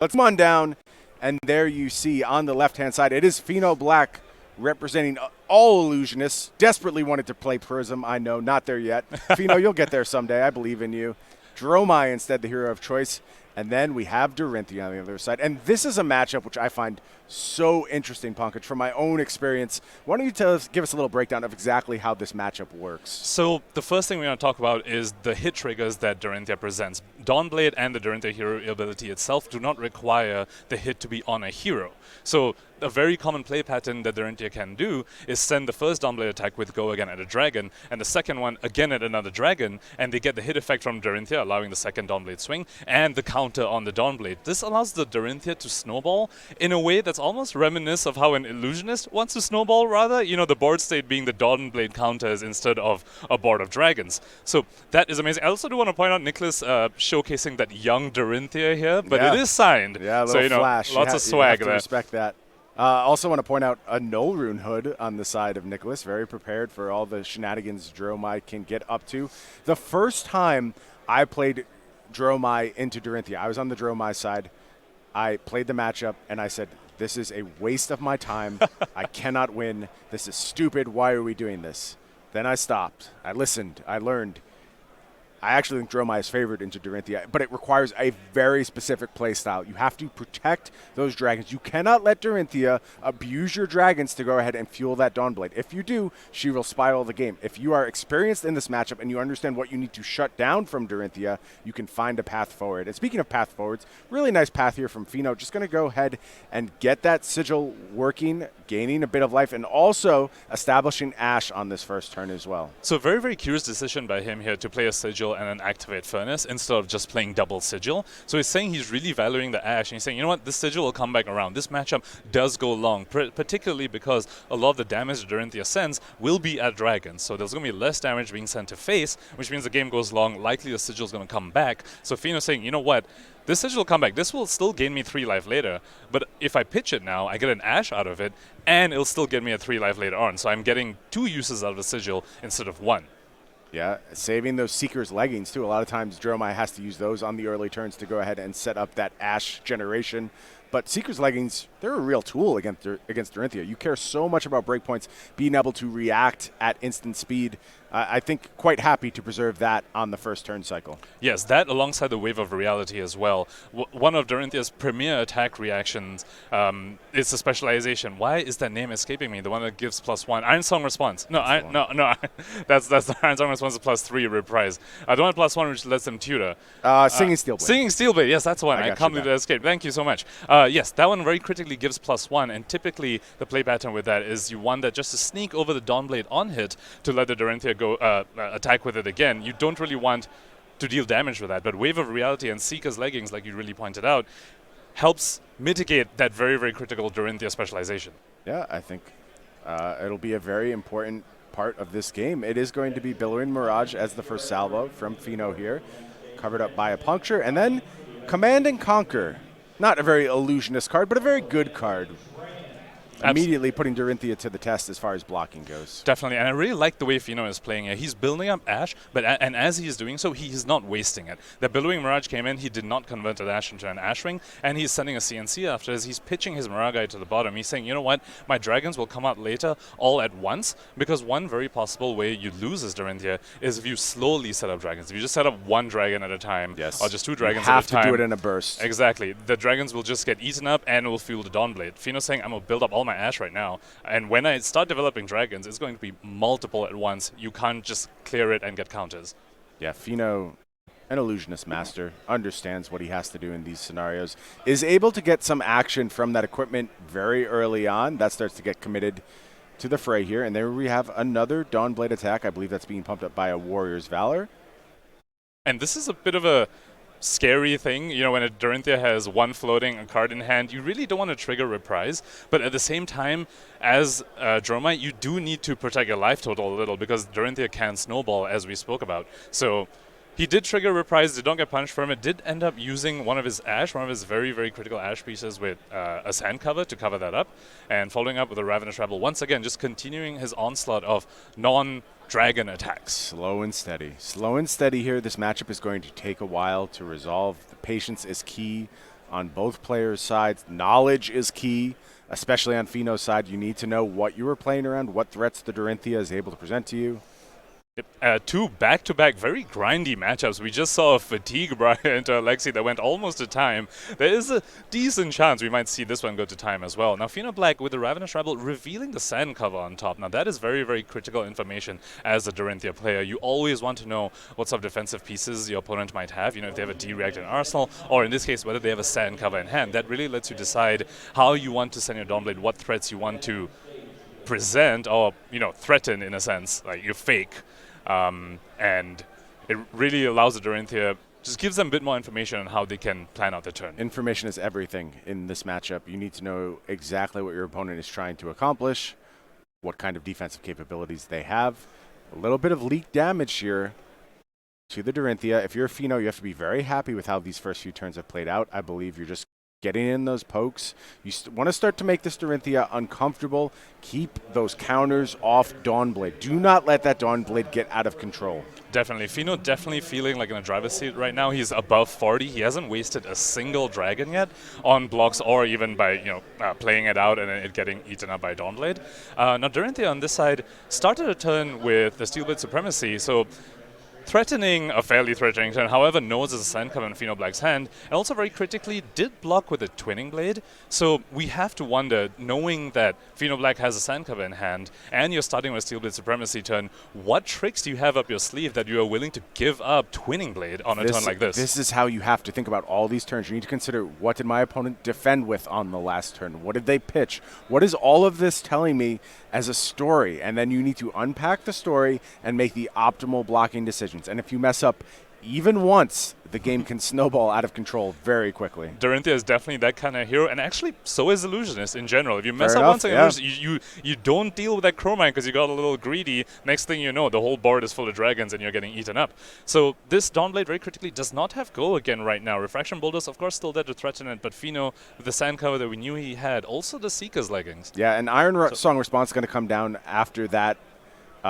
Let's come on down, and there you see on the left-hand side, it is Pheano Black representing all illusionists. Desperately wanted to play Prism, I know, not there yet. Pheano, you'll get there someday. I believe in you. Dromai instead the hero of choice. And then we have Dorinthia on the other side. And this is a matchup which I find so interesting, Pankaj, from my own experience. Why don't you give us a little breakdown of exactly how this matchup works? So the first thing we want to talk about is the hit triggers that Dorinthia presents. Dawnblade and the Dorinthia hero ability itself do not require the hit to be on a hero. So a very common play pattern that Dorinthia can do is send the first Dawnblade attack with go again at a dragon, and the second one again at another dragon, and they get the hit effect from Dorinthia, allowing the second Dawnblade swing, and the counter on the Dawnblade. This allows the Dorinthia to snowball in a way that's almost reminiscent of how an illusionist wants to snowball, rather. You know, the board state being the Dawnblade counters instead of a board of dragons. So that is amazing. I also do want to point out Nicholas showcasing that young Dorinthia here, but it is signed. Yeah, a little so, you know, flash. lots of swag you have to there. Respect that. Also want to point out a Null Rune hood on the side of Nicholas, very prepared for all the shenanigans Dromai can get up to. The first time I played Dromai into Dorinthia, I was on the Dromai side. I played the matchup, and I said, this is a waste of my time. I cannot win. This is stupid. Why are we doing this? Then I stopped. I listened. I learned. I actually think Dromai is favored into Dorinthia, but it requires a very specific play style. You have to protect those dragons. You cannot let Dorinthia abuse your dragons to go ahead and fuel that Dawnblade. If you do, she will spiral the game. If you are experienced in this matchup and you understand what you need to shut down from Dorinthia, you can find a path forward. And speaking of path forwards, really nice path here from Pheano. Just going to go ahead and get that sigil working, gaining a bit of life, and also establishing Ash on this first turn as well. So very, very curious decision by him here to play a sigil and then activate Furnace instead of just playing double sigil. So he's saying he's really valuing the Ash, and he's saying, you know what, this sigil will come back around. This matchup does go long, particularly because a lot of the damage Dorinthia sends will be at dragons. So there's going to be less damage being sent to face, which means the game goes long. Likely the sigil is going to come back. So Pheano's saying, you know what, this sigil will come back. This will still gain me 3 life later, but if I pitch it now, I get an Ash out of it, and it'll still get me a 3 life later on. So I'm getting 2 uses out of the sigil instead of 1. Yeah, saving those Seeker's leggings, too. A lot of times, Dromai has to use those on the early turns to go ahead and set up that Ash generation. But Seeker's leggings, they're a real tool against Dorinthia. You care so much about breakpoints, being able to react at instant speed. I think quite happy to preserve that on the first turn cycle. Yes, that alongside the Wave of Reality as well. One of Dorinthia's premier attack reactions is the specialization. Why is that name escaping me? The one that gives +1. Iron Song Response. No, no. That's the Iron Song Response is +3 reprise. The one +1 which lets them tutor. Singing Steelblade. Singing Steelblade, yes, that's the one. I can't believe that escaped. Thank you so much. Yes, that one very critically gives +1, and typically the play pattern with that is you want that just to sneak over the Dawnblade on hit to let the Dorinthia go attack with it again. You don't really want to deal damage with that, but Wave of Reality and Seeker's Leggings, like you really pointed out, helps mitigate that very, very critical Dorinthia specialization. Yeah, I think it'll be a very important part of this game. It is going to be Billowing Mirage as the first salvo from Pheano here, covered up by a Puncture, and then Command and Conquer. Not a very illusionist card, but a very good card. Immediately putting Dorinthia to the test as far as blocking goes. Definitely, and I really like the way Pheano is playing it. He's building up Ash, but and as he is doing so, he is not wasting it. The Billowing Mirage came in, he did not convert that Ash into an Ash Ring, and he's sending a CNC after this. He's pitching his Miragai to the bottom. He's saying, you know what, my dragons will come out later all at once, because one very possible way you lose as Dorinthia is if you slowly set up dragons. If you just set up 1 dragon at a time, or just 2 dragons at a time. You have to do it in a burst. Exactly. The dragons will just get eaten up and will fuel the Dawnblade. Pheano's saying, I'm going to build up all my Ash right now. And when I start developing dragons, it's going to be multiple at once. You can't just clear it and get counters. Yeah, Pheano, an illusionist master, understands what he has to do in these scenarios, is able to get some action from that equipment very early on. That starts to get committed to the fray here. And there we have another Dawnblade attack. I believe that's being pumped up by a Warrior's Valor. And this is a bit of a scary thing, you know, when a Dorinthia has 1 floating, a card in hand, you really don't want to trigger Reprise, but at the same time, as Dromai, you do need to protect your life total a little, because Dorinthia can snowball, as we spoke about. So he did trigger Reprise, did not get punished from it, did end up using one of his Ash, one of his very, very critical Ash pieces with a Sand cover to cover that up, and following up with a Ravenous Rebel, once again, just continuing his onslaught of non-dragon attacks. Slow and steady. Slow and steady here. This matchup is going to take a while to resolve. The patience is key. on both players' sides. Knowledge is key, especially on Pheano's side. You need to know what you were playing around, what threats the Dorinthia is able to present to you. Two back-to-back very grindy matchups. We just saw a fatigue Brian into Alexi that went almost to time. There is a decent chance we might see this one go to time as well. Now, Pheano Black with the Ravenous Rebel revealing the sand cover on top. Now, that is very, very critical information as a Dorinthia player. You always want to know what sort of defensive pieces your opponent might have. You know, if they have a D-React in Arsenal, or in this case, whether they have a sand cover in hand. That really lets you decide how you want to send your Dawnblade, what threats you want to present or, threaten in a sense, like you fake. And it really allows the Dorinthia, just gives them a bit more information on how they can plan out the turn. Information is everything in this matchup. You need to know exactly what your opponent is trying to accomplish, what kind of defensive capabilities they have. A little bit of leak damage here to the Dorinthia. If you're a Pheano, you have to be very happy with how these first few turns have played out. I believe you're just getting in those pokes. You want to start to make this Dorinthia uncomfortable. Keep those counters off Dawnblade. Do not let that Dawnblade get out of control. Definitely. Pheano definitely feeling like in a driver's seat right now. He's above 40. He hasn't wasted a single dragon yet on blocks or even by, playing it out and then it getting eaten up by Dawnblade. Now, Dorinthia on this side started a turn with the Steelblade Supremacy, so threatening a fairly threatening turn, however, knows as a sand cover in Pheano Black's hand, and also very critically did block with a Twinning Blade. So we have to wonder, knowing that Pheano Black has a sand cover in hand, and you're starting with Steelblade Supremacy turn, what tricks do you have up your sleeve that you are willing to give up Twinning Blade on a turn like this? This is how you have to think about all these turns. You need to consider, what did my opponent defend with on the last turn? What did they pitch? What is all of this telling me as a story? And then you need to unpack the story and make the optimal blocking decisions. And if you mess up even once, the game can snowball out of control very quickly. Dorinthia is definitely that kind of hero, and actually so is Illusionist in general. If you mess Fair up enough, once, you don't deal with that Chromite because you got a little greedy. Next thing you know, the whole board is full of dragons and you're getting eaten up. So this Dawnblade very critically does not have go again right now. Refraction Boulders, of course, still there to threaten it, but Pheano, with the sand cover that we knew he had, also the Seeker's leggings. Yeah, and Iron Song Response is going to come down after that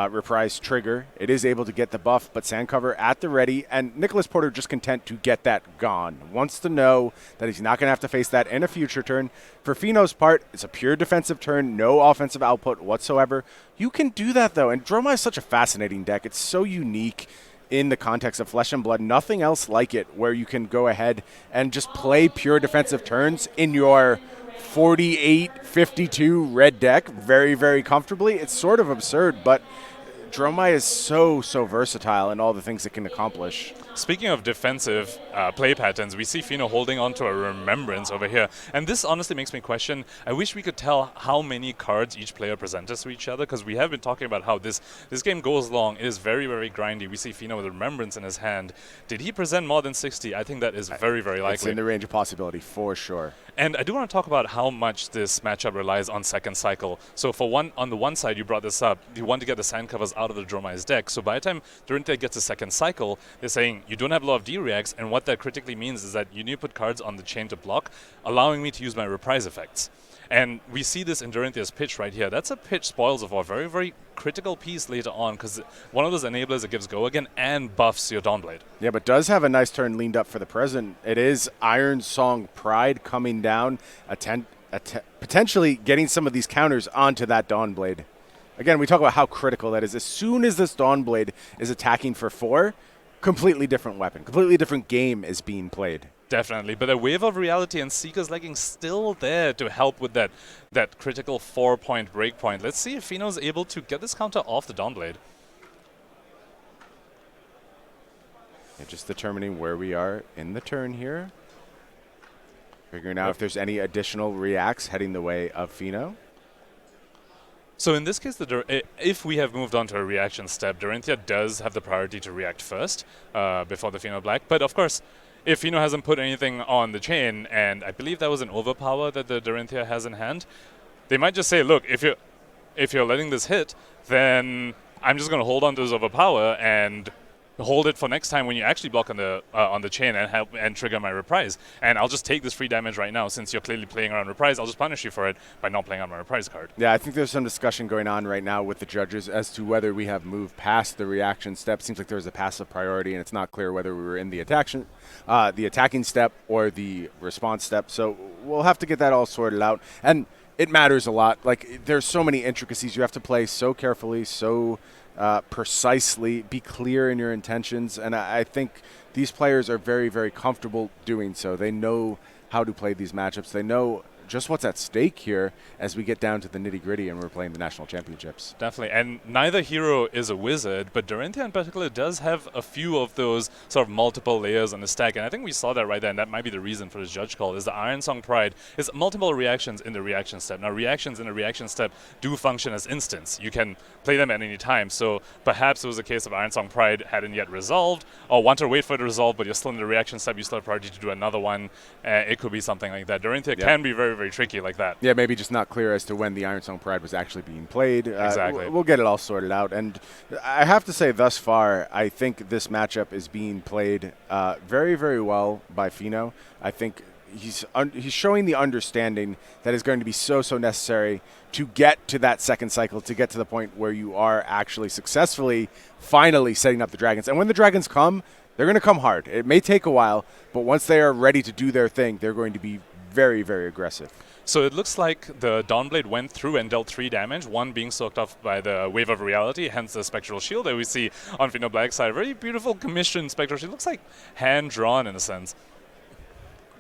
reprise trigger. It is able to get the buff, but sand cover at the ready, and Nicholas Porter just content to get that gone. Wants to know that he's not going to have to face that in a future turn. For Pheano's part, it's a pure defensive turn, no offensive output whatsoever. You can do that, though, and Dromai is such a fascinating deck. It's so unique in the context of Flesh and Blood. Nothing else like it, where you can go ahead and just play pure defensive turns in your 48-52 red deck very, very comfortably. It's sort of absurd, but Dromai is so versatile in all the things it can accomplish. Speaking of defensive play patterns, we see Pheano holding on to a Remembrance over here. And this honestly makes me question, I wish we could tell how many cards each player presents to each other, because we have been talking about how this game goes long. It is very, very grindy. We see Pheano with a Remembrance in his hand. Did he present more than 60? I think that is very, very likely. It's in the range of possibility, for sure. And I do want to talk about how much this matchup relies on second cycle. So on the one side, you brought this up, you want to get the sand covers out of the Dromai's deck. So by the time Dorinthia gets a second cycle, they're saying you don't have a lot of D-reacts, and what that critically means is that you need to put cards on the chain to block, allowing me to use my reprise effects. And we see this in Dorinthia's pitch right here. That's a pitch Spoils of War, very, very critical piece later on, because one of those enablers that gives go again and buffs your Dawnblade. Yeah, but does have a nice turn leaned up for the present. It is Iron Song Pride coming down, potentially getting some of these counters onto that Dawnblade. Again, we talk about how critical that is. As soon as this Dawnblade is attacking for 4, completely different weapon, completely different game is being played. Definitely, but a Wave of Reality and Seeker's Legging still there to help with that critical 4-point breakpoint. Let's see if Pheano's able to get this counter off the Dawnblade. Yeah, just determining where we are in the turn here. Figuring out if there's any additional reacts heading the way of Pheano. So in this case, if we have moved on to a reaction step, Dorinthia does have the priority to react first before the Pheano Black. But of course, if Pheano hasn't put anything on the chain, and I believe that was an overpower that the Dorinthia has in hand, they might just say, look, if you're letting this hit, then I'm just going to hold on to this overpower and hold it for next time when you actually block on the chain and help and trigger my reprise. And I'll just take this free damage right now since you're clearly playing around reprise. I'll just punish you for it by not playing on my reprise card. Yeah, I think there's some discussion going on right now with the judges as to whether we have moved past the reaction step. Seems like there's a passive priority, and it's not clear whether we were in the attacking step or the response step. So we'll have to get that all sorted out. And it matters a lot. Like, there's so many intricacies. You have to play so carefully, so precisely, be clear in your intentions. And I think these players are very, very comfortable doing so. They know how to play these matchups. They know just what's at stake here as we get down to the nitty-gritty and we're playing the national championships. Definitely, and neither hero is a wizard, but Dorinthia in particular does have a few of those sort of multiple layers on the stack, and I think we saw that right there, and that might be the reason for this judge call, is the Iron Song Pride is multiple reactions in the reaction step. Now, reactions in the reaction step do function as instants. You can play them at any time, so perhaps it was a case of Iron Song Pride hadn't yet resolved, or want to wait for it to resolve, but you're still in the reaction step, you still have priority to do another one. It could be something like that. Dorinthia can be very, very tricky like that. Yeah, maybe just not clear as to when the Iron Song Pride was actually being played. Exactly. We'll get it all sorted out. And I have to say, thus far, I think this matchup is being played very, very well by Pheano. I think he's showing the understanding that is going to be so necessary to get to that second cycle, to get to the point where you are actually successfully, finally setting up the dragons. And when the dragons come, they're going to come hard. It may take a while, but once they are ready to do their thing, they're going to be very, very aggressive. So it looks like the Dawnblade went through and dealt 3 damage, one being soaked off by the Wave of Reality, hence the Spectral Shield that we see on Pheano Black's side. Very beautiful commissioned Spectral Shield. Looks like hand-drawn in a sense.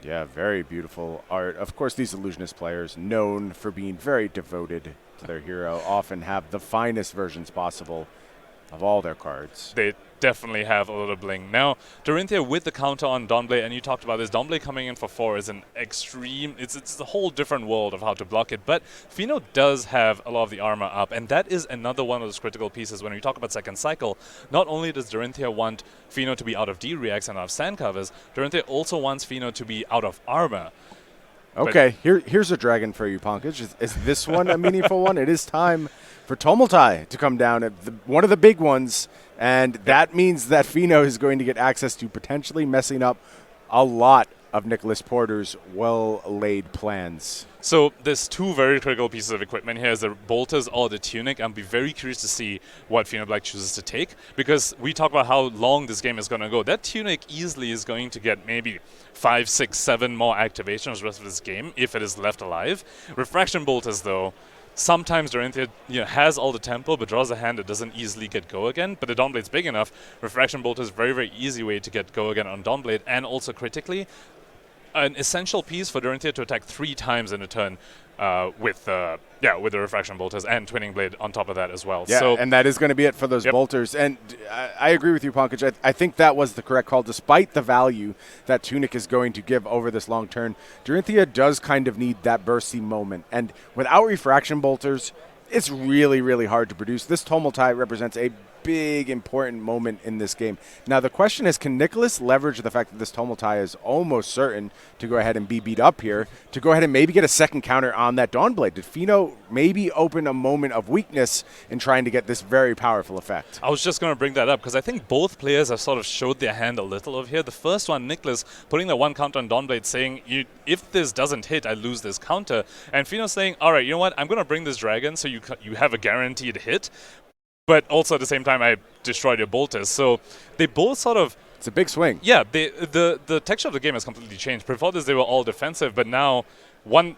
Yeah, very beautiful art. Of course, these Illusionist players, known for being very devoted to their hero, often have the finest versions possible of all their cards. They definitely have a lot of bling. Now, Dorinthia with the counter on Dawnblade, and you talked about this, Dawnblade coming in for 4 is an extreme, it's a whole different world of how to block it, but Pheano does have a lot of the armor up, and that is another one of those critical pieces when we talk about second cycle. Not only does Dorinthia want Pheano to be out of D-reacts and out of stand covers, Dorinthia also wants Pheano to be out of armor. Okay, here's a dragon for you, Pankaj. Is this one a meaningful one? It is time for Tumultai to come down, one of the big ones, and that means that Pheano is going to get access to potentially messing up a lot of Nicholas Porter's well-laid plans. So there's 2 very critical pieces of equipment here, is the bolters or the tunic. I'll be very curious to see what Pheano Black chooses to take, because we talk about how long this game is going to go. That tunic easily is going to get maybe 5, 6, 7 more activations the rest of this game if it is left alive. Refraction bolters, though, sometimes Dorinthia has all the tempo but draws a hand that doesn't easily get go again, but the Dawnblade's big enough. Refraction Bolt is a very, very easy way to get go again on Dawnblade, and also critically, an essential piece for Dorinthia to attack 3 times in a turn with the Refraction Bolters and Twinning Blade on top of that as well. Yeah, so and that is going to be it for those bolters. And I agree with you, Pankaj. I think that was the correct call, despite the value that Tunic is going to give over this long turn. Dorinthia does kind of need that bursty moment. And without Refraction Bolters, it's really, really hard to produce. This Tumultai represents a big, important moment in this game. Now, the question is, can Nicholas leverage the fact that this Tumultai is almost certain to go ahead and be beat up here, to go ahead and maybe get a second counter on that Dawnblade? Did Pheano maybe open a moment of weakness in trying to get this very powerful effect? I was just going to bring that up, because I think both players have sort of showed their hand a little over here. The first one, Nicholas, putting the 1 counter on Dawnblade, saying, if this doesn't hit, I lose this counter. And Pheano saying, all right, you know what, I'm going to bring this dragon so you have a guaranteed hit. But also at the same time, I destroyed your bolters. So they both sort of... It's a big swing. Yeah, the texture of the game has completely changed. Before this, they were all defensive, but now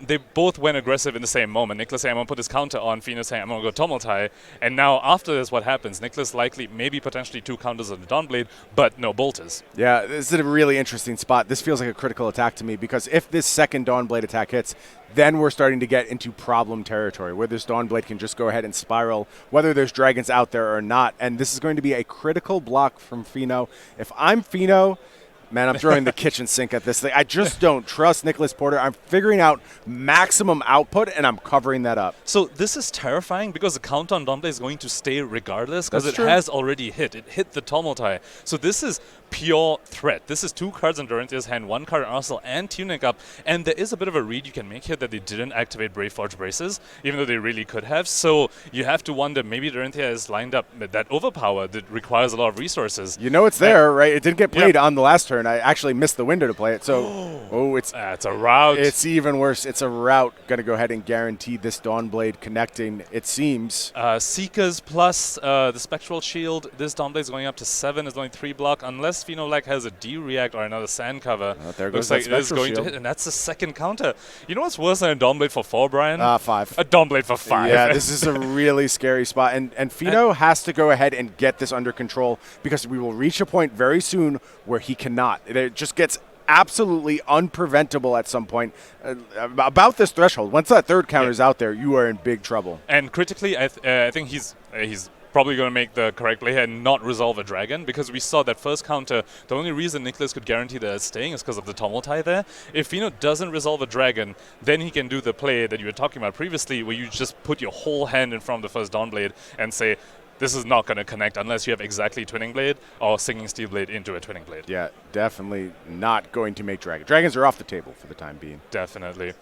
they both went aggressive in the same moment. Nicholas saying, I'm going to put this counter on. Pheano saying, I'm going to go Tumultai. And now after this, what happens? Nicholas likely, maybe potentially 2 counters on the Dawnblade, but no bolters. Yeah, this is a really interesting spot. This feels like a critical attack to me, because if this second Dawnblade attack hits, then we're starting to get into problem territory where this Dawnblade can just go ahead and spiral, whether there's dragons out there or not. And this is going to be a critical block from Pheano. If I'm Pheano, man, I'm throwing the kitchen sink at this thing. I just don't trust Nicholas Porter. I'm figuring out maximum output, and I'm covering that up. So this is terrifying, because the counter on Dawnblade is going to stay regardless, because it has already hit. It hit the Tumultai. So this is pure threat. This is 2 cards in Dorinthia's hand, 1 card in Arsenal, and Tunic up. And there is a bit of a read you can make here that they didn't activate Brave Forge Braces, even though they really could have. So you have to wonder, maybe Dorinthia is lined up with that overpower that requires a lot of resources. You know it's there, right? It didn't get played on the last turn. I actually missed the window to play it. So, it's a route. It's even worse. It's a route. Going to go ahead and guarantee this Dawnblade connecting, it seems. Seekers plus the Spectral Shield. This Dawnblade is going up to 7. It's only 3 block. Unless Pheano like has a D-React or another Sand Cover. There goes looks like that it is Spectral going Shield. to hit. And that's the second counter. You know what's worse than a Dawnblade for 4, Brian? 5. A Dawnblade for 5. Yeah, this is a really scary spot. And Pheano has to go ahead and get this under control because we will reach a point very soon where he cannot. It just gets absolutely unpreventable at some point. About this threshold, once that third counter is out there, you are in big trouble. And critically, I think he's probably going to make the correct play here and not resolve a dragon, because we saw that first counter, the only reason Nicholas could guarantee that it's staying is because of the Tumultai there. If Pheano doesn't resolve a dragon, then he can do the play that you were talking about previously, where you just put your whole hand in front of the first Dawnblade and say, this is not going to connect unless you have exactly Twinning Blade or Singing Steel Blade into a Twinning Blade. Yeah, definitely not going to make dragon. Dragons are off the table for the time being. Definitely.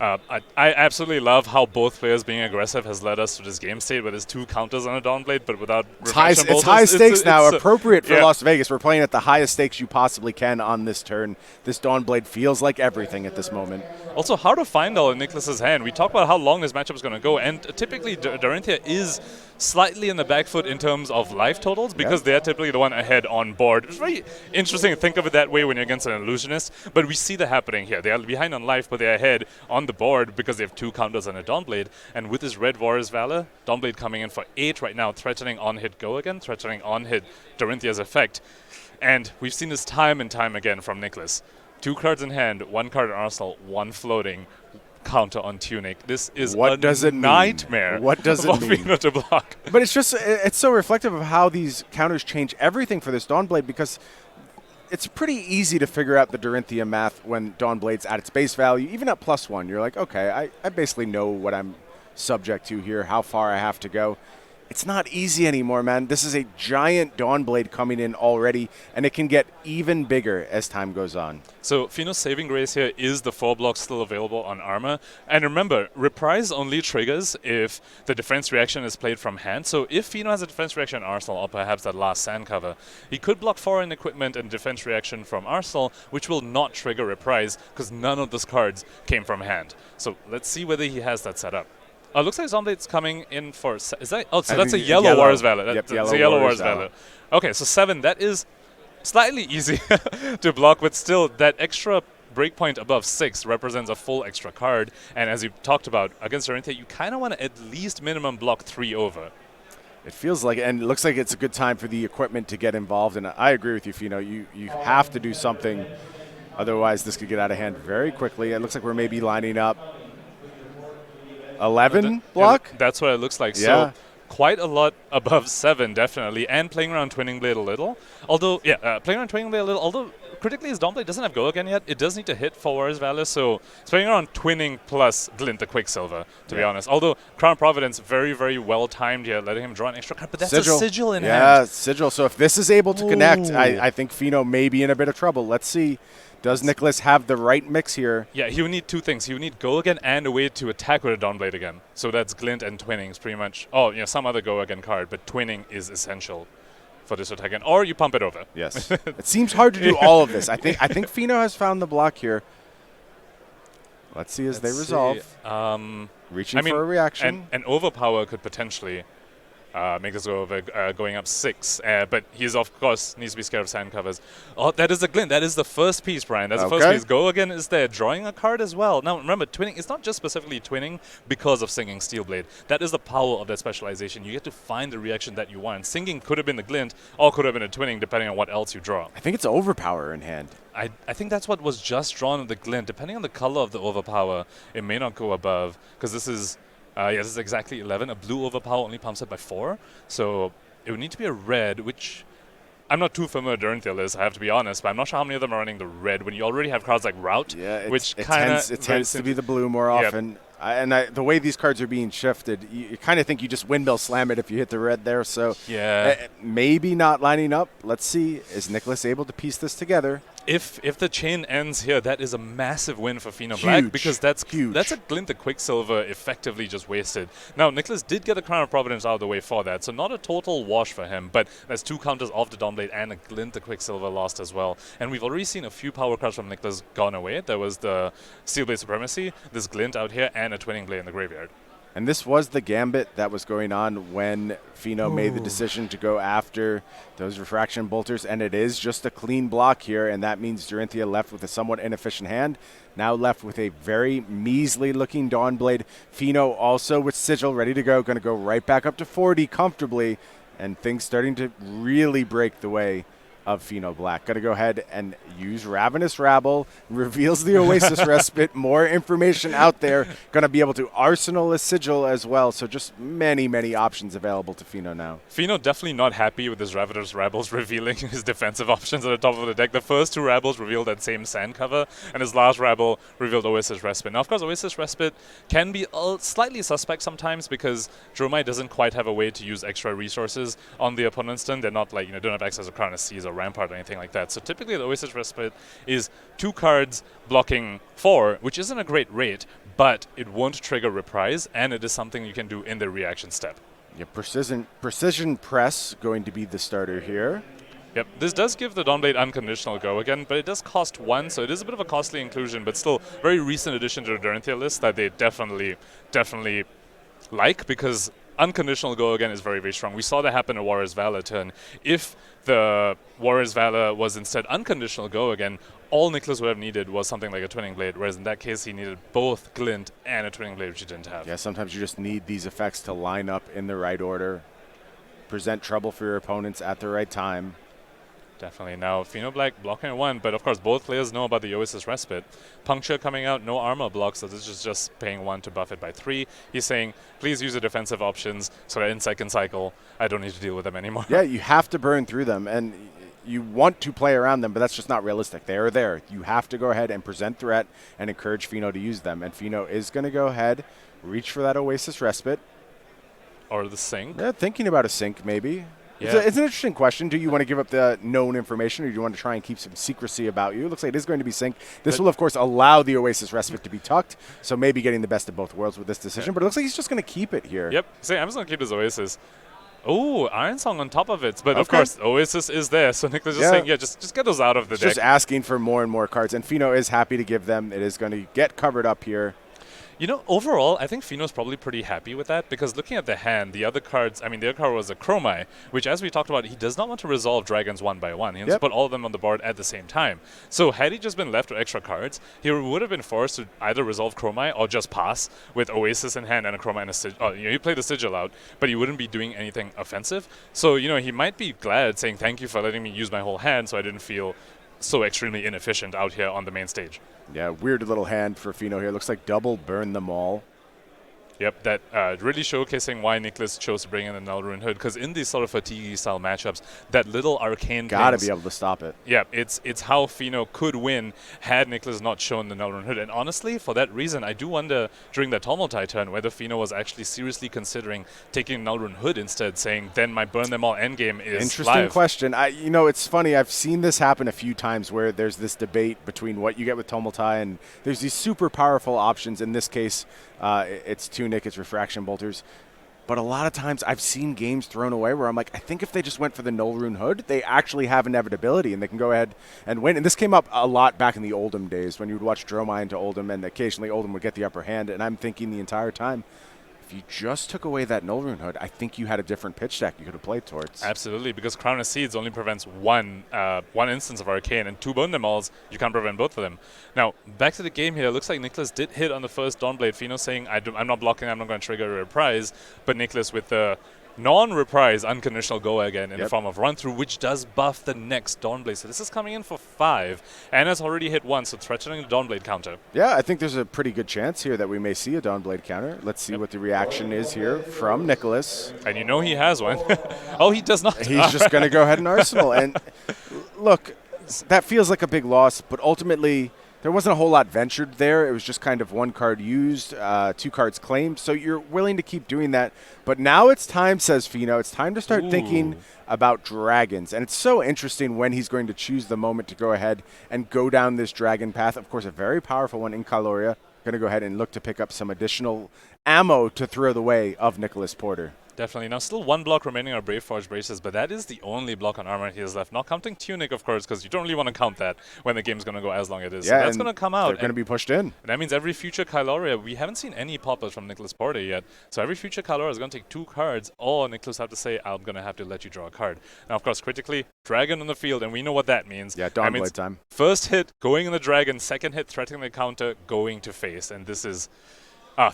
I absolutely love how both players being aggressive has led us to this game state where there's 2 counters on a Dawnblade, but without it's high stakes now, appropriate for Las Vegas. We're playing at the highest stakes you possibly can on this turn. This Dawnblade feels like everything at this moment. Also, how to find all in Nicholas's hand. We talked about how long this matchup is going to go, and typically Dorinthia is slightly in the back foot in terms of life totals because they're typically the one ahead on board. It's very interesting to think of it that way when you're against an illusionist, but we see that happening here. They are behind on life, but they're ahead on the board because they have 2 counters and a Dawnblade. And with this red Warrior's Valor, Dawnblade coming in for 8 right now, threatening on-hit go again, threatening on-hit Dorinthia's effect. And we've seen this time and time again from Nicholas. 2 cards in hand, 1 card in Arsenal, 1 floating. Counter on Tunic. This is a nightmare. What does it mean? To block. But it's so reflective of how these counters change everything for this Dawnblade, because it's pretty easy to figure out the Dorinthia math when Dawnblade's at its base value, even at +1. You're like, okay, I basically know what I'm subject to here, how far I have to go. It's not easy anymore, man. This is a giant Dawnblade coming in already, and it can get even bigger as time goes on. So Pheano's saving grace here is the 4 blocks still available on armor. And remember, reprise only triggers if the defense reaction is played from hand. So if Pheano has a defense reaction in Arsenal, or perhaps that last sand cover, he could block 4 in equipment and defense reaction from Arsenal, which will not trigger reprise because none of those cards came from hand. So let's see whether he has that set up. Looks like Zomblade's coming in for... Is that? Oh, so that's a yellow Warrior's Valor. That's a yellow Warrior's Valor. Okay, so 7. That is slightly easy to block, but still, that extra breakpoint above 6 represents a full extra card. And as you talked about, against Dorinthia, you kind of want to at least minimum block 3 over. It feels like it, and it looks like it's a good time for the equipment to get involved. And I agree with you, Pheano. You have to do something. Otherwise, this could get out of hand very quickly. It looks like we're maybe lining up 11 block? Yeah, that's what it looks like. Yeah. So quite a lot above 7, definitely, and playing around Twinning Blade a little. Although, playing around Twinning Blade a little, although critically his Dawnblade doesn't have Go Again yet. It does need to hit for Warrior's Valor, so it's playing around Twinning plus Glint the Quicksilver, to be honest. Although Crown Providence, very, very well timed here, letting him draw an extra card, but that's a Sigil in hand. Yeah, Sigil. So if this is able to connect, I think Pheano may be in a bit of trouble. Let's see. Does Nicholas have the right mix here? Yeah, he would need 2 things. He would need Go Again and a way to attack with a Dawnblade again. So that's Glint and Twinning is pretty much... Oh, yeah, some other Go Again card, but Twinning is essential for this attack again. Or you pump it over. Yes. It seems hard to do all of this. I think Pheano has found the block here. Let's see as they resolve. Reaching for a reaction. And Overpower could potentially... make this go over, going up 6. But he's, of course, needs to be scared of sand covers. Oh, that is the Glint. That is the first piece, Brian. That's the first piece. Go Again is there. Drawing a card as well. Now, remember, Twinning, it's not just specifically Twinning because of Singing Steelblade. That is the power of that specialization. You get to find the reaction that you want. Singing could have been the Glint or could have been a Twinning, depending on what else you draw. I think it's Overpower in hand. I think that's what was just drawn with the Glint. Depending on the color of the Overpower, it may not go above, because this is... this is exactly 11. A blue Overpower only pumps it by 4. So it would need to be a red, which I'm not too familiar with Dorinthia list, I have to be honest, but I'm not sure how many of them are running the red when you already have cards like Route, which it tends to be the blue more often. The way these cards are being shifted, you kind of think you just windmill slam it if you hit the red there. So Yeah. maybe not lining up. Let's see. Is Nicholas able to piece this together? If the chain ends here, that is a massive win for Pheano Huge. Black, because that's Huge. a glint of Quicksilver effectively just wasted. Now, Nicholas did get the Crown of Providence out of the way for that, so not a total wash for him, but there's 2 counters off the Dawnblade and a glint of Quicksilver lost as well. And we've already seen a few power cards from Nicholas gone away. There was the Steelblade Supremacy, this glint out here, and a Twinning Blade in the graveyard. And this was the gambit that was going on when Pheano made the decision to go after those Refraction Bolters, and it is just a clean block here, and that means Dorinthia left with a somewhat inefficient hand, now left with a very measly-looking Dawnblade. Pheano also with Sigil ready to go, going to go right back up to 40 comfortably, and things starting to really break the way of Pheano Black. Got to go ahead and use Ravenous Rabble, reveals the Oasis Respite, more information out there. Going to be able to arsenal a Sigil as well, so just many, many options available to Pheano now. Pheano definitely not happy with his Ravenous Rabbles revealing his defensive options at the top of the deck. The first 2 Rabbles revealed that same sand cover, and his last Rabble revealed Oasis Respite. Now, of course, Oasis Respite can be slightly suspect sometimes because Dromai doesn't quite have a way to use extra resources on the opponent's turn. They're not like, don't have access to Crown of Seas or Rampart or anything like that. So typically the Oasis Respite is 2 cards blocking 4, which isn't a great rate, but it won't trigger Reprise, and it is something you can do in the reaction step. Yeah, precision press going to be the starter here. Yep, this does give the Dawnblade unconditional go again, but it does cost 1, so it is a bit of a costly inclusion, but still very recent addition to the Dorinthia list that they definitely like, because unconditional go again is very, very strong. We saw that happen in Warrior's Valor turn. If the Warrior's Valor was instead unconditional go again, all Nicholas would have needed was something like a Twinning Blade, whereas in that case he needed both Glint and a Twinning Blade, which he didn't have. Yeah, sometimes you just need these effects to line up in the right order, present trouble for your opponents at the right time. Definitely. Now, Pheano Black blocking at 1, but of course both players know about the Oasis Respite. Puncture coming out, no armor block, so this is just paying 1 to buff it by 3. He's saying, please use the defensive options so that in second cycle, I don't need to deal with them anymore. Yeah, you have to burn through them, and you want to play around them, but that's just not realistic. They are there. You have to go ahead and present threat and encourage Pheano to use them, and Pheano is going to go ahead, reach for that Oasis Respite. Or the Sync. Yeah, thinking about a Sync, maybe. Yeah. It's an interesting question. Do you want to give up the known information, or do you want to try and keep some secrecy about you? It looks like it is going to be Sync. This will, of course, allow the Oasis Respite to be tucked, so maybe getting the best of both worlds with this decision. But it looks like he's just going to keep it here. Yep. Say, I'm just going to keep this Oasis. Oh, Iron Song on top of it. But of course, Oasis is there. So Nicholas is saying, just get those out of the deck. Just asking for more and more cards. And Pheano is happy to give them. It is going to get covered up here. Overall, I think Pheano's probably pretty happy with that, because looking at the hand, the other cards, the other card was a Chromai, which, as we talked about, he does not want to resolve dragons 1 by 1. He wants to put all of them on the board at the same time. So had he just been left with extra cards, he would have been forced to either resolve Chromai or just pass with Oasis in hand and a Chromai and a Sigil. He played the Sigil out, but he wouldn't be doing anything offensive. So, he might be glad, saying, thank you for letting me use my whole hand so I didn't feel so extremely inefficient out here on the main stage. Yeah, weird little hand for Pheano here. Looks like double burn them all. Yep, that really showcasing why Nicholas chose to bring in the Nullrune Hood, because in these sort of fatigue-style matchups, that little arcane gotta be able to stop it. Yeah, it's how Pheano could win had Nicholas not shown the Nullrune Hood. And honestly, for that reason, I do wonder during that Tumultai turn whether Pheano was actually seriously considering taking Nullrune Hood instead, saying, then my burn them all endgame is interesting live. Question. It's funny. I've seen this happen a few times where there's this debate between what you get with Tumultai, and there's these super powerful options. In this case, it's Tunic, it's Refraction Bolters. But a lot of times I've seen games thrown away where I'm like, I think if they just went for the Nullrune Hood, they actually have inevitability and they can go ahead and win. And this came up a lot back in the Oldham days when you would watch Dromai into Oldham, and occasionally Oldham would get the upper hand. And I'm thinking the entire time, if you just took away that Nullrune Hood, I think you had a different pitch deck you could have played towards. Absolutely, because Crown of Seeds only prevents one instance of Arcane, and 2 Burn Them Alls, you can't prevent both of them. Now, back to the game here. It looks like Nicholas did hit on the first Dawnblade. Pheano saying, I'm not blocking, I'm not going to trigger a reprise, but Nicholas with the non-reprise unconditional go again in the form of run-through, which does buff the next Dawnblade. So this is coming in for 5, and has already hit 1, so threatening the Dawnblade counter. Yeah, I think there's a pretty good chance here that we may see a Dawnblade counter. Let's see what the reaction is here from Nicholas. And he has one. Oh, he does not. He's just going to go ahead and arsenal. And look, that feels like a big loss, but ultimately there wasn't a whole lot ventured there. It was just kind of one card used, 2 cards claimed. So you're willing to keep doing that. But now it's time, says Pheano, it's time to start thinking about dragons. And it's so interesting when he's going to choose the moment to go ahead and go down this dragon path. Of course, a very powerful one in Kaloria. Going to go ahead and look to pick up some additional ammo to throw the way of Nicholas Porter. Definitely. Now, still 1 block remaining on Brave Forge Braces, but that is the only block on armor he has left. Not counting Tunic, of course, because you don't really want to count that when the game's going to go as long as it is. Yeah, so that's going to come out. They're going to be pushed in. And that means every future Kyloria, we haven't seen any pop-ups from Nicholas Porter yet. So every future Kyloria is going to take 2 cards, or Nicholas have to say, I'm going to have to let you draw a card. Now, of course, critically, Dragon on the field, and we know what that means. Yeah, Dawnblade time. First hit, going in the Dragon. Second hit, threatening the counter, going to face. And this is...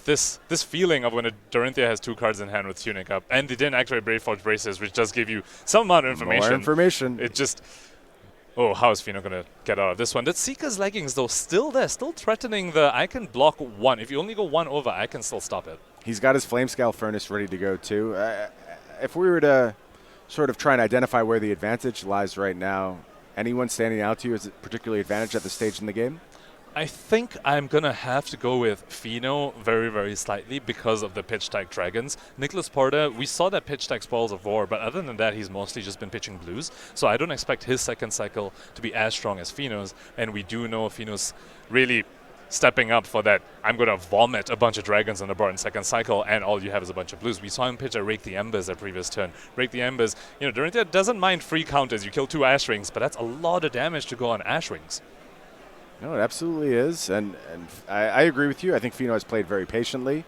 this feeling of when a Dorinthia has 2 cards in hand with Tunic up, and they didn't activate Brave Forge Braces, which does give you some amount of information. More information. It just... Oh, how is Pheano going to get out of this one? That Seeker's Leggings, though, still there, still threatening the I can block 1. If you only go 1 over, I can still stop it. He's got his Flamescale Furnace ready to go, too. If we were to sort of try and identify where the advantage lies right now, anyone standing out to you as particularly advantaged at this stage in the game? I think I'm going to have to go with Pheano very, very slightly because of the pitch tag dragons. Nicholas Porter, we saw that pitch tag Spoils of War, but other than that, he's mostly just been pitching blues. So I don't expect his second cycle to be as strong as Pheano's. And we do know Pheano's really stepping up for that. I'm going to vomit a bunch of dragons on the board in second cycle, and all you have is a bunch of blues. We saw him pitch a Rake the Embers at previous turn. Rake the Embers, Dorinthia doesn't mind free counters. You kill 2 Ash Rings, but that's a lot of damage to go on Ash Rings. No, it absolutely is, and I agree with you. I think Pheano has played very patiently,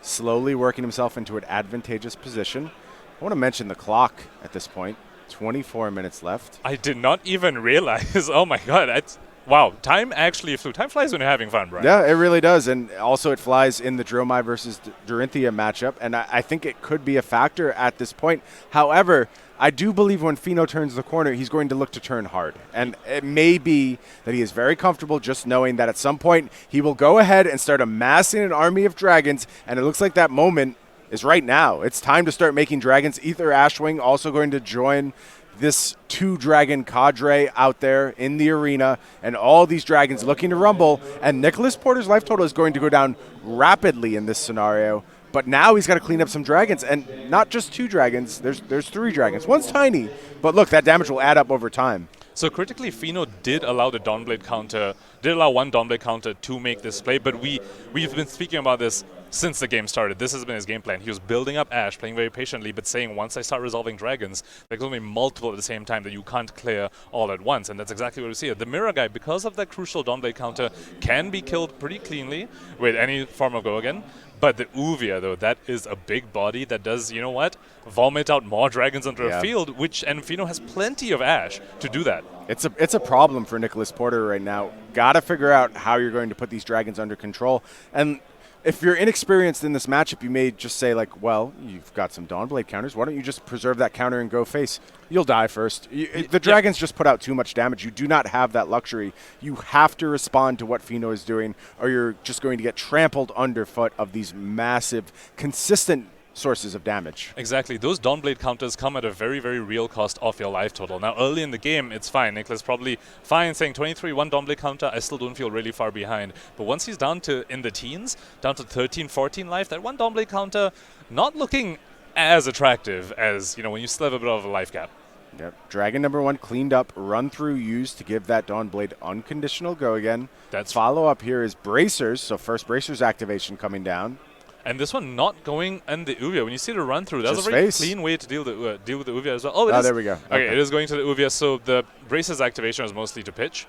slowly working himself into an advantageous position. I want to mention the clock at this point. 24 minutes left. I did not even realize. Oh my god, wow, time actually flew. Time flies when you're having fun, Brian. Yeah, it really does, and also it flies in the Dromai versus Dorinthia matchup, and I think it could be a factor at this point. However, I do believe when Pheano turns the corner, he's going to look to turn hard. And it may be that he is very comfortable just knowing that at some point he will go ahead and start amassing an army of dragons, and it looks like that moment is right now. It's time to start making dragons. Ether Ashwing also going to join this 2-dragon cadre out there in the arena, and all these dragons looking to rumble, and Nicholas Porter's life total is going to go down rapidly in this scenario. But now he's got to clean up some dragons, and not just 2 dragons. There's 3 dragons. One's tiny, but look, that damage will add up over time. So critically, Pheano did allow the Dawnblade counter, did allow 1 Dawnblade counter to make this play, but we've been speaking about this since the game started. This has been his game plan. He was building up Ash, playing very patiently, but saying once I start resolving dragons, there's going to be multiple at the same time that you can't clear all at once, and that's exactly what we see. The Mirror Guy, because of that crucial Dawnblade counter, can be killed pretty cleanly with any form of go again. But the Uvia, though, that is a big body that does, you know what, vomit out more dragons onto a field, and Pheano has plenty of Ash to do that. It's a problem for Nicholas Porter right now. Got to figure out how you're going to put these dragons under control. And if you're inexperienced in this matchup, you may just say, like, well, you've got some Dawnblade counters. Why don't you just preserve that counter and go face? You'll die first. The dragons just put out too much damage. You do not have that luxury. You have to respond to what Pheano is doing, or you're just going to get trampled underfoot of these massive, consistent sources of damage. Exactly. Those Dawnblade counters come at a very, very real cost of your life total. Now, early in the game, it's fine. Nicholas probably fine saying 23, 1 Dawnblade counter. I still don't feel really far behind. But once he's down to, in the teens, down to 13, 14 life, that 1 Dawnblade counter not looking as attractive as, when you still have a bit of a life gap. Yep. Dragon number 1 cleaned up, run through used to give that Dawnblade unconditional go again. That's follow up here is Bracers, so first Bracers activation coming down. And this one not going in the Uvia. When you see the run through, that's just a very face. Clean way to deal with the Uvia as well. Oh, it is. There we go. Okay, it is going to the Uvia. So the Braces activation was mostly to pitch.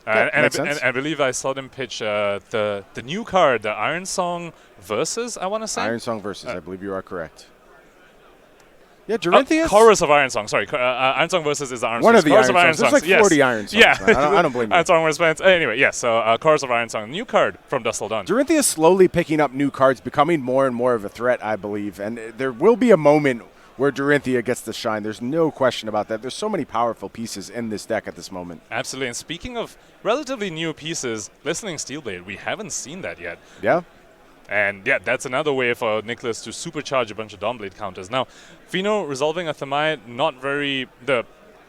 And I believe I saw them pitch the new card, the Iron Song Versus, I want to say. Iron Song Versus, I believe you are correct. Yeah, Dorinthia. Chorus of Iron Song. Sorry, Iron Song Versus is the Iron Song. One of the Chorus Iron Songs. There's like 40 Iron Songs. Yeah, I don't blame you. Iron Song Versus. Anyway, yes. So Chorus of Iron Song, new card from Dust Till Dawn. Dorinthia is slowly picking up new cards, becoming more and more of a threat, I believe. And there will be a moment where Dorinthia gets to shine. There's no question about that. There's so many powerful pieces in this deck at this moment. Absolutely. And speaking of relatively new pieces, Listening Steelblade, we haven't seen that yet. Yeah. And yeah, that's another way for Nicholas to supercharge a bunch of Dawnblade counters. Now, Pheano resolving a Thamai, not very... The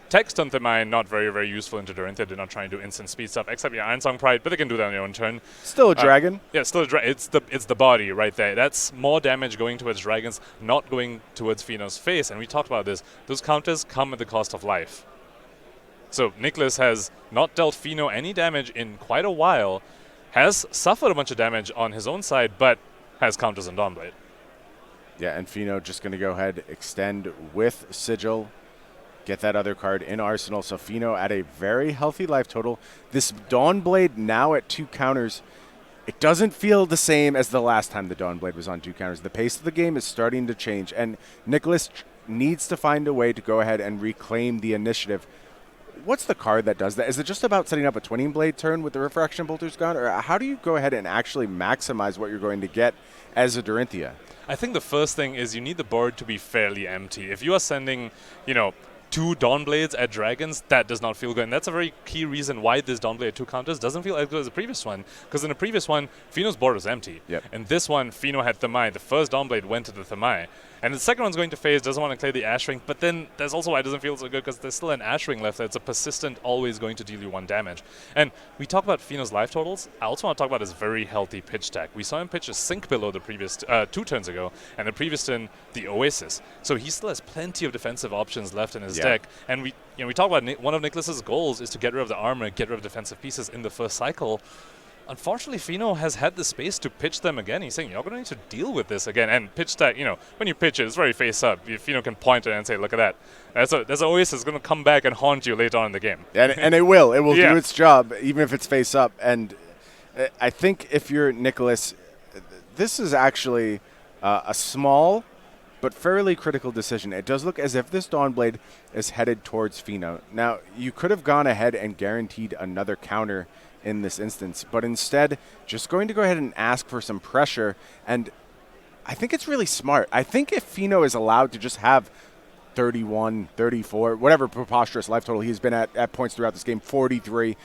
Text on Thermine, not very, very useful into Dorinthia. They're not trying to do instant speed stuff, except Iron Song Pride, but they can do that on their own turn. Still a dragon. Yeah, still it's the body right there. That's more damage going towards dragons, not going towards Pheano's face. And we talked about this. Those counters come at the cost of life. So Nicholas has not dealt Pheano any damage in quite a while, has suffered a bunch of damage on his own side, but has counters on Dawnblade. Yeah, and Pheano just going to go ahead, extend with Sigil, get that other card in Arsenal. So Pheano at a very healthy life total. This Dawnblade now at 2 counters, it doesn't feel the same as the last time the Dawnblade was on 2 counters. The pace of the game is starting to change, and Nicholas needs to find a way to go ahead and reclaim the initiative. What's the card that does that? Is it just about setting up a Twinning Blade turn with the Refraction Bolters gone, or how do you go ahead and actually maximize what you're going to get as a Dorinthia? I think the first thing is you need the board to be fairly empty. If you are sending, 2 Dawnblades at dragons, that does not feel good. And that's a very key reason why this Dawnblade at 2 counters doesn't feel as good as the previous one. Because in the previous one, Pheano's board was empty. Yep. And this one, Pheano had Thermai. The first Dawnblade went to the Thermai. And the second one's going to phase, doesn't want to clear the Ashwing, but then there's also why it doesn't feel so good, because there's still an Ashwing left that's a persistent, always going to deal you 1 damage. And we talk about Pheano's life totals. I also want to talk about his very healthy pitch stack. We saw him pitch a Sink below the previous 2 turns ago, and the previous turn, the Oasis. So he still has plenty of defensive options left in his deck. And we talk about one of Nicholas's goals is to get rid of the armor, get rid of defensive pieces in the first cycle. Unfortunately, Pheano has had the space to pitch them again. He's saying, you're going to need to deal with this again. And pitch that, when you pitch it, it's very face up. Pheano can point it and say, look at that. There's an Oasis going to come back and haunt you later on in the game. And it will. It will Yeah. do its job, even if it's face up. And I think if you're Nicholas, this is actually a small but fairly critical decision. It does look as if this Dawnblade is headed towards Pheano. Now, you could have gone ahead and guaranteed another counter in this instance, but instead just going to go ahead and ask for some pressure, and I think it's really smart. I think if Pheano is allowed to just have 31, 34, whatever preposterous life total he's been at points throughout this game, 43,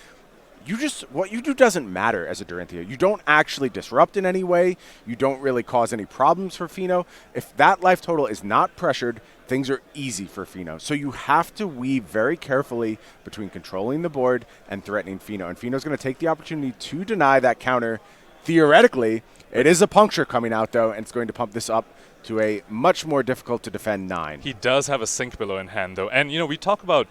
what you do doesn't matter as a Dorinthia. You don't actually disrupt in any way. You don't really cause any problems for Pheano. If that life total is not pressured, things are easy for Pheano. So you have to weave very carefully between controlling the board and threatening Pheano. And Pheano's going to take the opportunity to deny that counter. Theoretically, it is a puncture coming out, though, and it's going to pump this up to a much more difficult to defend 9. He does have a Sink below in hand, though. And, we talk about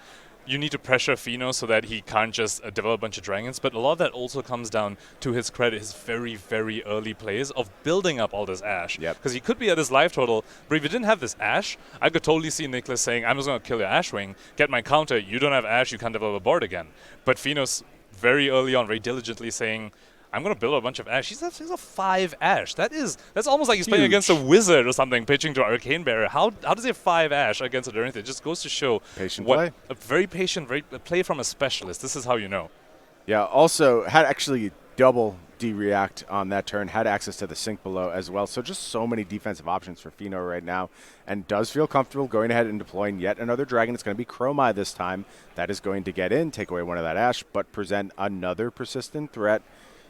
you need to pressure Pheano so that he can't just develop a bunch of dragons, but a lot of that also comes down to his credit, his very, very early plays of building up all this Ash. Yep. Because he could be at his life total, but if he didn't have this Ash, I could totally see Nicholas saying, I'm just going to kill your Ashwing, get my counter, you don't have Ash, you can't develop a board again. But Pheano's very early on, very diligently saying, I'm going to build a bunch of Ash. He's a 5 Ash. That's almost like he's playing against a wizard or something, pitching to Arcane Bearer. How does he have 5 Ash against a Dorinthia? It just goes to show Patient play. A very patient, play from a specialist. This is how you know. Yeah, also had actually double D-react on that turn, had access to the Sink below as well. So just so many defensive options for Pheano right now, and does feel comfortable going ahead and deploying yet another dragon. It's going to be Chromai this time. That is going to get in, take away one of that Ash, but present another persistent threat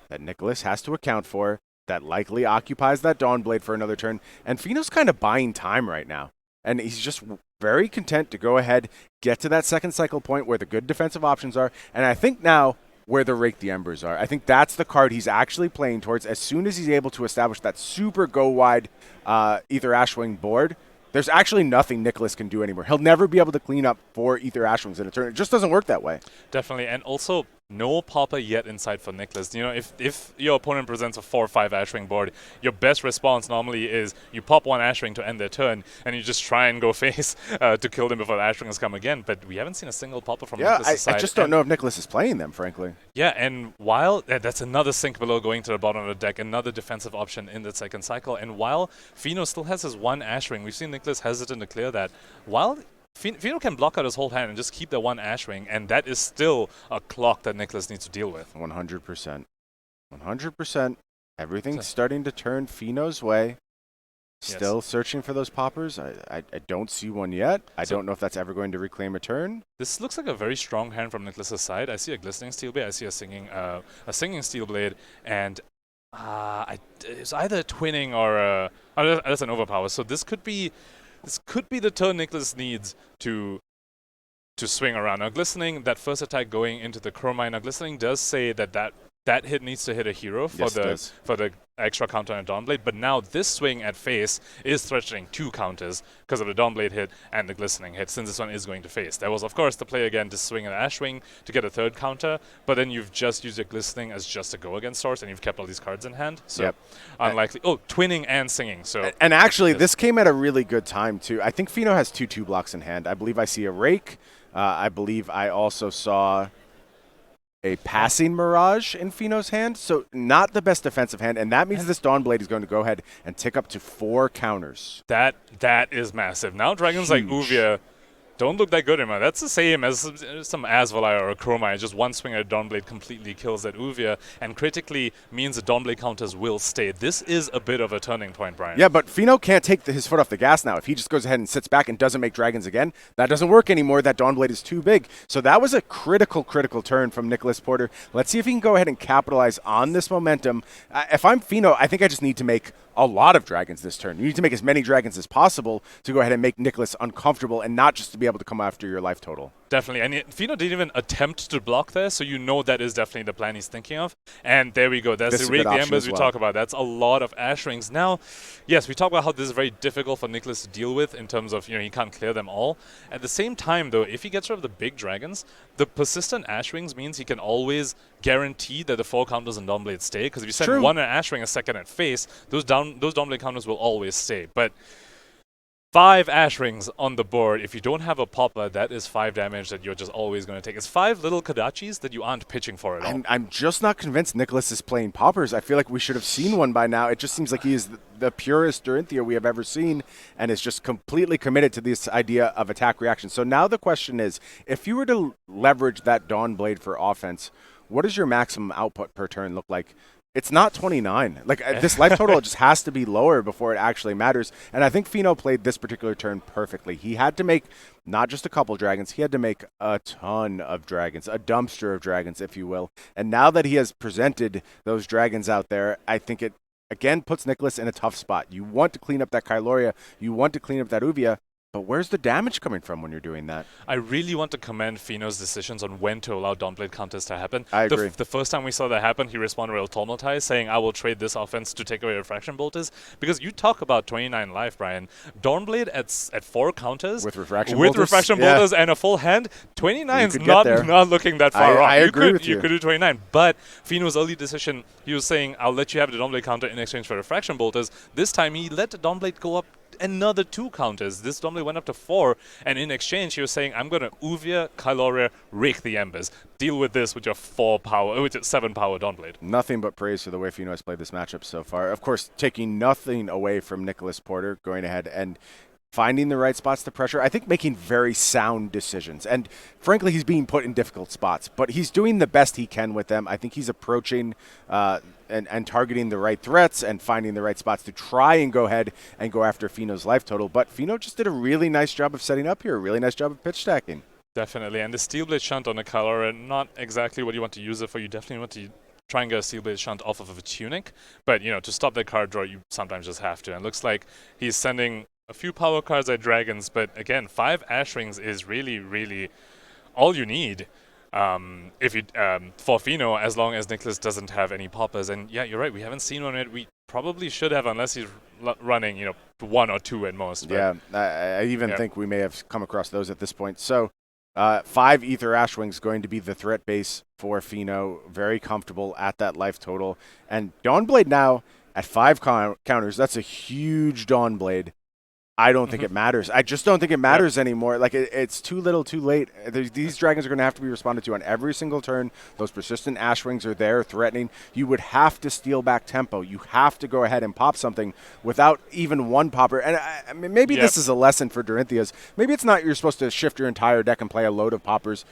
that Nicholas has to account for, that likely occupies that Dawnblade for another turn. And Pheano's kind of buying time right now. And he's just very content to go ahead, get to that second cycle point where the good defensive options are. And I think now where the Rake the Embers are. I think that's the card he's actually playing towards. As soon as he's able to establish that super go-wide Ether Ashwing board, there's actually nothing Nicholas can do anymore. He'll never be able to clean up 4 Ether Ashwings in a turn. It just doesn't work that way. Definitely. And also, no popper yet inside for Nicholas. If your opponent presents a 4 or 5 Ashwing board, your best response normally is you pop 1 Ashwing to end their turn, and you just try and go face to kill them before the Ashwings come again. But we haven't seen a single popper from Nicholas' side. I just don't know if Nicholas is playing them, frankly. Yeah, and while that's another Sink below going to the bottom of the deck, another defensive option in the second cycle. And while Pheano still has his 1 Ashwing, we've seen Nicholas hesitant to clear that. While Pheano can block out his whole hand and just keep the 1 Ashwing, and that is still a clock that Nicholas needs to deal with. 100%. 100%. Everything's starting to turn Pheano's way. Still searching for those poppers. I don't see one yet. I don't know if that's ever going to reclaim a turn. This looks like a very strong hand from Nicholas' side. I see a Glistening Steelblade. I see a singing Steelblade, and it's either a Twinning or that's an Overpower. So this could be the turn Nicholas needs to to swing around. Now, Glistening, that first attack going into the Chromite, now Glistening does say that hit needs to hit a hero for the extra counter on a Dawnblade, but now this swing at face is threatening 2 counters because of the Dawnblade hit and the Glistening hit, since this one is going to face. There was, of course, the play again to swing an Ashwing to get a 3rd counter, but then you've just used your Glistening as just a go against source, and you've kept all these cards in hand, so unlikely. Oh, twinning and singing. So and actually, this came at a really good time, too. I think Pheano has 2 blocks in hand. I believe I see a Rake. I believe I also saw a passing Mirage in Pheano's hand, so not the best defensive hand, and that means this Dawnblade is going to go ahead and tick up to 4 counters. That is massive. Now dragons like Uvia don't look that good anymore. That's the same as some Asvalai or a Chromite. Just one swing at a Dawnblade completely kills that Uvia, and critically means the Dawnblade counters will stay. This is a bit of a turning point, Brian. Yeah, but Pheano can't take his foot off the gas now. If he just goes ahead and sits back and doesn't make dragons again, that doesn't work anymore. That Dawnblade is too big. So that was a critical turn from Nicholas Porter. Let's see if he can go ahead and capitalize on this momentum. If I'm Pheano, I think I just need to make a lot of dragons this turn. You need to make as many dragons as possible to go ahead and make Nicholas uncomfortable and not just to be able to come after your life total. Definitely, and Pheano didn't even attempt to block there, so you know that is definitely the plan he's thinking of. And there we go. That's the Rake the Embers we talk about. That's a lot of Ashrings. Now, yes, we talk about how this is very difficult for Nicholas to deal with in terms of, he can't clear them all. At the same time, though, if he gets rid of the big dragons, the persistent Ashrings means he can always guarantee that the 4 counters and Dawnblade stay, because if you send one Ashwing a second at face, those Dawnblade counters will always stay. But 5 Ashrings on the board. If you don't have a Poplar, that is 5 damage that you're just always going to take. It's 5 little Kodachis that you aren't pitching for at all. I'm just not convinced Nicholas is playing Poppers. I feel like we should have seen one by now. It just seems like he is the purest Dorinthia we have ever seen and is just completely committed to this idea of attack reaction. So now the question is, if you were to leverage that Dawnblade for offense, what does your maximum output per turn look like? It's not 29. Like, this life total just has to be lower before it actually matters. And I think Pheano played this particular turn perfectly. He had to make not just a couple dragons. He had to make a ton of dragons, a dumpster of dragons, if you will. And now that he has presented those dragons out there, I think it, again, puts Nicholas in a tough spot. You want to clean up that Kyloria. You want to clean up that Uvia. But where's the damage coming from when you're doing that? I really want to commend Pheano's decisions on when to allow Dawnblade counters to happen. I agree. The first time we saw that happen, he responded with Automatize, saying, I will trade this offense to take away Refraction Bolters. Because you talk about 29 life, Brian. Dawnblade at 4 counters. With Refraction Bolters and a full hand, 29 is not looking that far off. I agree with you. You could do 29. But Pheano's early decision, he was saying, I'll let you have the Dawnblade counter in exchange for Refraction Bolters. This time he let the Dawnblade go up another 2 counters. This Dawnblade went up to 4, and in exchange he was saying, I'm going to Uvia, Kyloria, Rake the Embers. Deal with this with your 7 power Dawnblade. Nothing but praise for the way Pheano has played this matchup so far. Of course, taking nothing away from Nicholas Porter, going ahead and finding the right spots to pressure. I think making very sound decisions. And frankly, he's being put in difficult spots, but he's doing the best he can with them. I think he's approaching and targeting the right threats and finding the right spots to try and go ahead and go after Pheano's life total. But Pheano just did a really nice job of setting up here, a really nice job of pitch stacking. Definitely. And the Steelblade Shunt on the Kyloria, not exactly what you want to use it for. You definitely want to try and get a Steelblade Shunt off of a Tunic. But, to stop that card draw, you sometimes just have to. And it looks like he's sending a few power cards at dragons, but again, 5 Ashrings is really, really all you need if you for Pheano, as long as Nicholas doesn't have any poppers. And yeah, you're right, we haven't seen one yet. We probably should have, unless he's running, 1 or 2 at most. Yeah, I even think we may have come across those at this point. So 5 Ether Ashwings going to be the threat base for Pheano. Very comfortable at that life total. And Dawnblade now at 5 counters. That's a huge Dawnblade. I don't think it matters. I just don't think it matters anymore. Like, it's too little, too late. These dragons are going to have to be responded to on every single turn. Those persistent Ashwings are there threatening. You would have to steal back tempo. You have to go ahead and pop something without even one popper. And I mean, maybe this is a lesson for Dorinthias. Maybe it's not you're supposed to shift your entire deck and play a load of poppers.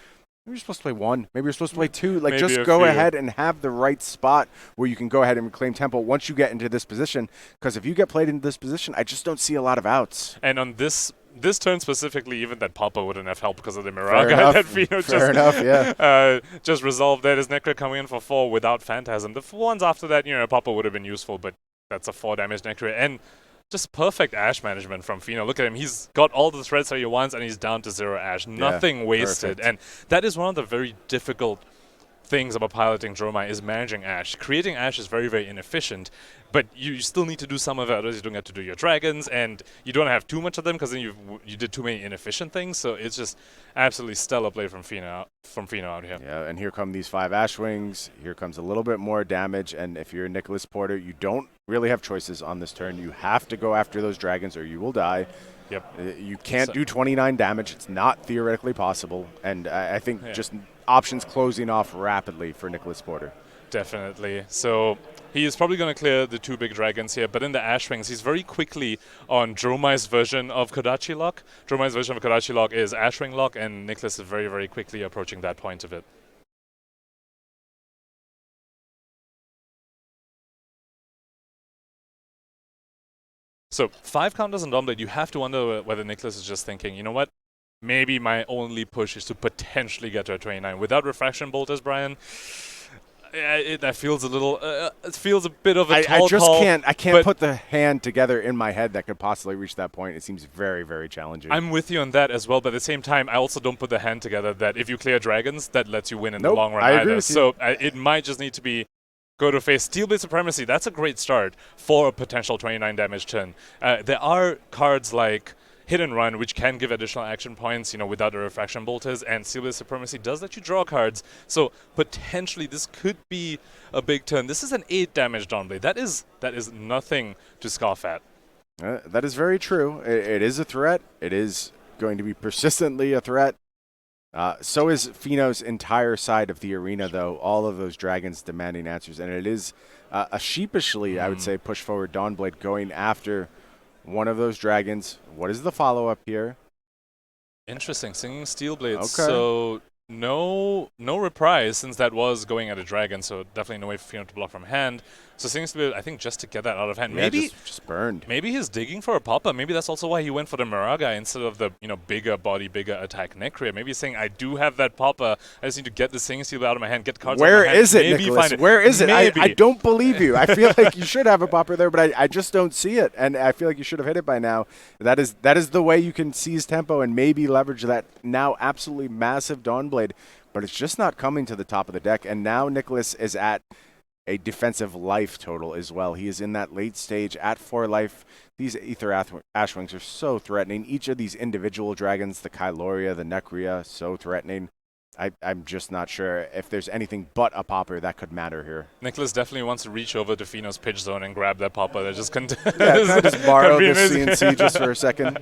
Maybe you're supposed to play 1. Maybe you're supposed to play 2. Like, just go ahead and have the right spot where you can go ahead and reclaim tempo once you get into this position. Because if you get played into this position, I just don't see a lot of outs. And on this turn specifically, even that Papa wouldn't have helped because of the Miraga that Pheano just resolved that. His Necro coming in for 4 without Phantasm. The ones after that, Papa would have been useful, but that's a 4 damage Necro. And just perfect Ash management from Pheano. Look at him. He's got all the threats that he wants, and he's down to 0 Ash. Nothing wasted. Perfect. And that is one of the very difficult things about piloting Dromai is managing Ash. Creating Ash is very, very inefficient, but you still need to do some of it, otherwise you don't get to do your dragons, and you don't have too much of them because then you did too many inefficient things, so it's just absolutely stellar play from Pheano out here. Yeah, and here come these 5 Ash Wings. Here comes a little bit more damage, and if you're Nicholas Porter, you don't really have choices on this turn. You have to go after those dragons or you will die. Yep. You can't do 29 damage. It's not theoretically possible, and I think just options closing off rapidly for Nicholas Porter. Definitely. So he is probably going to clear the 2 big dragons here, but in the Ash Wings, he's very quickly on Dromai's version of Kodachi Lock. Dromai's version of Kodachi Lock is Ash Wing Lock, and Nicholas is very, very quickly approaching that point of it. So 5 counters on Dawnblade, you have to wonder whether Nicholas is just thinking, you know what, maybe my only push is to potentially get to a 29. Without Refraction Bolters, Brian, that feels a little, it feels a bit of a tall I just call, can't put the hand together in my head that could possibly reach that point. It seems very, very challenging. I'm with you on that as well, but at the same time, I also don't put the hand together that if you clear dragons, that lets you win in the long run I agree either. with you. So it might just need to be go to face Steelblade Supremacy. That's a great start for a potential 29 damage turn. There are cards like Hit and Run, which can give additional action points, you know, without the Refraction Bolters, and Steelblade Supremacy does let you draw cards. So potentially this could be a big turn. This is an 8 damage Dawnblade. That is nothing to scoff at. That is very true. It is a threat. It is going to be persistently a threat. So is Pheano's entire side of the arena, though. All of those dragons demanding answers. And it is a sheepishly, I would say, push forward Dawnblade going after one of those dragons. What is the follow-up here? Interesting. Singing Steelblades. Okay. So no reprise since that was going at a dragon, so definitely no way for Pheano to block from hand. So Singing Steelblade, I think, just to get that out of hand. Yeah, Maybe just burned. Maybe he's digging for a pop-up. Maybe that's also why he went for the Maraga instead of the bigger body, bigger attack Necria. Maybe he's saying, I do have that popper. I just need to get the Singing Steelblade out of my hand, get cards out of my hand. Where is it, Maybe Nicholas? find it. Where is it? Maybe. I don't believe you. I feel like you should have a popper there, but I just don't see it. And I feel like you should have hit it by now. That is the way you can seize tempo and maybe leverage that now absolutely massive Dawnblade. But it's just not coming to the top of the deck. And now Nicholas is at a defensive life total as well. He is in that late stage at 4 life. These Aether Ashwings are so threatening. Each of these individual dragons, the Kyloria, the Necria, so threatening. I'm just not sure if there's anything but a popper that could matter here. Nicholas definitely wants to reach over to Pheano's pitch zone and grab that popper. That just can I just borrow this CNC just for a second?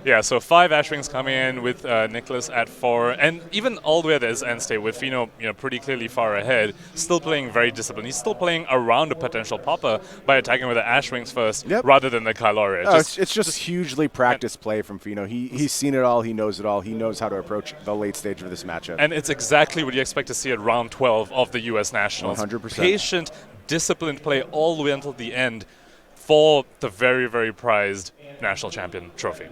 Yeah, so 5 Ashwings coming in with Nicholas at 4, and even all the way at his end state with Pheano, pretty clearly far ahead, still playing very disciplined. He's still playing around a potential popper by attacking with the Ashwings first, rather than the Kyloria. It's just hugely practice play from Pheano. He's seen it all. He knows it all. He knows how to approach the late stage of this matchup. And it's exactly what you expect to see at round 12 of the U.S. Nationals. 100%. Patient, disciplined play all the way until the end for the very, very prized national champion trophy.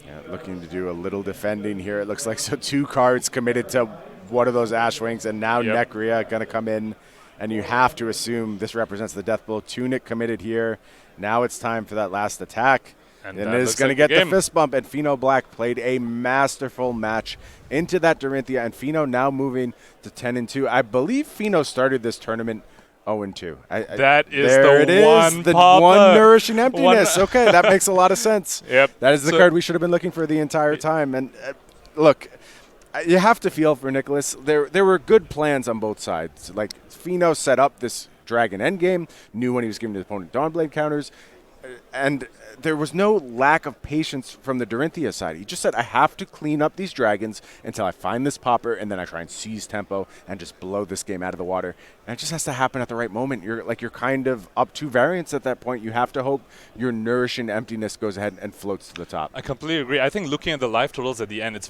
Yeah, looking to do a little defending here. It looks like 2 cards committed to one of those Ashwings, and now Necria going to come in, and you have to assume this represents the death blow. Tunic committed here. Now it's time for that last attack. And it is going to get the fist bump, and Pheano Black played a masterful match into that Dorinthia, and Pheano now moving to 10-2. I believe Pheano started this tournament 0-2. That is the one nourishing emptiness. Okay, that makes a lot of sense. Yep. That is the card we should have been looking for the entire time. And look, you have to feel for Nicholas. There were good plans on both sides. Like, Pheano set up this Dragon endgame, knew when he was giving his opponent Dawnblade counters, and there was no lack of patience from the Dorinthia side. He just said, I have to clean up these dragons until I find this popper, and then I try and seize tempo and just blow this game out of the water. And it just has to happen at the right moment. You're kind of up 2 variants at that point. You have to hope your nourishing emptiness goes ahead and floats to the top. I completely agree. I think looking at the life totals at the end, it's very